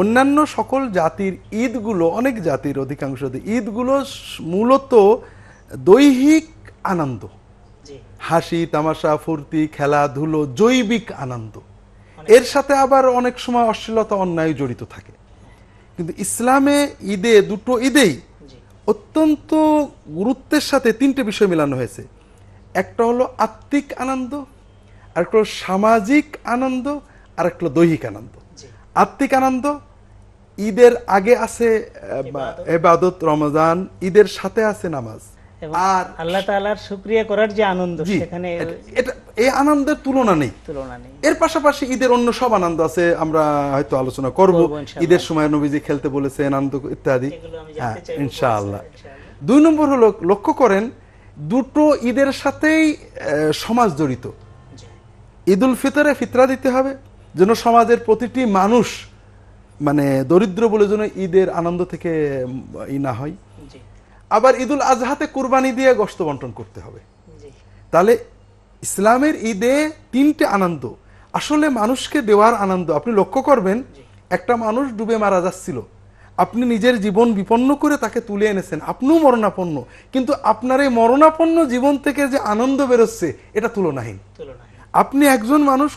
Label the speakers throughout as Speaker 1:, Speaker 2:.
Speaker 1: অন্যান্য সকল জাতির ঈদগুলো, অনেক জাতির অধিকাংশ ঈদগুলো মূলত দৈহিক আনন্দ, হাসি তামাশা ফুর্তি খেলাধুলো, জৈবিক আনন্দ, এর সাথে আবার অনেক সময় অশ্লীলতা অন্যায় জড়িত থাকে। কিন্তু ইসলামে ঈদে, দুটো ঈদেই অত্যন্ত গুরুত্বের সাথে তিনটে বিষয় মেলানো হয়েছে। একটা হলো আত্মিক আনন্দ, আরেকটা হলো সামাজিক আনন্দ, আর একটা হলো দৈহিক আনন্দ। আত্মিক আনন্দ ঈদের আগে আছে ইবাদত, রমজান, ঈদের সাথে আছে নামাজ,
Speaker 2: আর আল্লাহ তাআলার শুকরিয়া করার যে আনন্দ, সেখানে
Speaker 1: এটা এই আনন্দের তুলনা নেই। এর পাশাপাশি ঈদের অন্য সব আনন্দ আছে, আমরা হয়তো আলোচনা করব। ঈদের সময় নবীজি খেলতে বলেছেন, আনন্দ ইত্যাদি, হ্যাঁ ইনশাআল্লাহ। 2 নম্বর হলো, লক্ষ্য করেন দুটো ঈদের সাথেই সমাজ জড়িত। ঈদুল ফিতরে ফিতরা দিতে হবে যেন সমাজের প্রতিটি মানুষ মানে দরিদ্র বলে যেন ঈদের আনন্দ থেকে না হয়। আবার ঈদুল আজহাতে কুরবানি দিয়ে গোশত বন্টন করতে হবে। তাহলে ইসলামের ঈদে 3টে আনন্দ আসলে মানুষকে দেওয়ার আনন্দ। আপনি লক্ষ্য করবেন, একটা মানুষ ডুবে মারা যাচ্ছিল, আপনি নিজের জীবন বিপন্ন করে তাকে তুলে এনেছেন, আপনিও মরণাপন্ন, কিন্তু আপনার এই মরণাপন্ন জীবন থেকে যে আনন্দ বেরোচ্ছে এটা তুলনাহীন। আপনি একজন মানুষ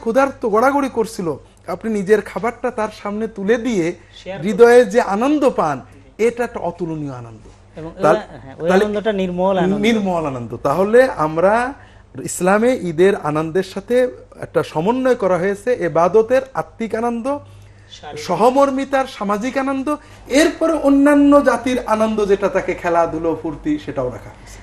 Speaker 1: ক্ষুধার্ত গড়াগড়ি করছিল, আপনি নিজের খাবারটা তার সামনে তুলে দিয়ে হৃদয়ে যে আনন্দ পান, এটা একটা অতুলনীয় আনন্দ, নির্মল আনন্দ। তাহলে আমরা ইসলামে ঈদের আনন্দের সাথে একটা সমন্বয় করা হয়েছে, ইবাদতের আত্মিক আনন্দ, সহমর্মিতার সামাজিক আনন্দ, এরপরে অন্যান্য জাতির আনন্দ যেটা তাকে খেলাধুলো ফুর্তি, সেটাও রাখা হয়েছে।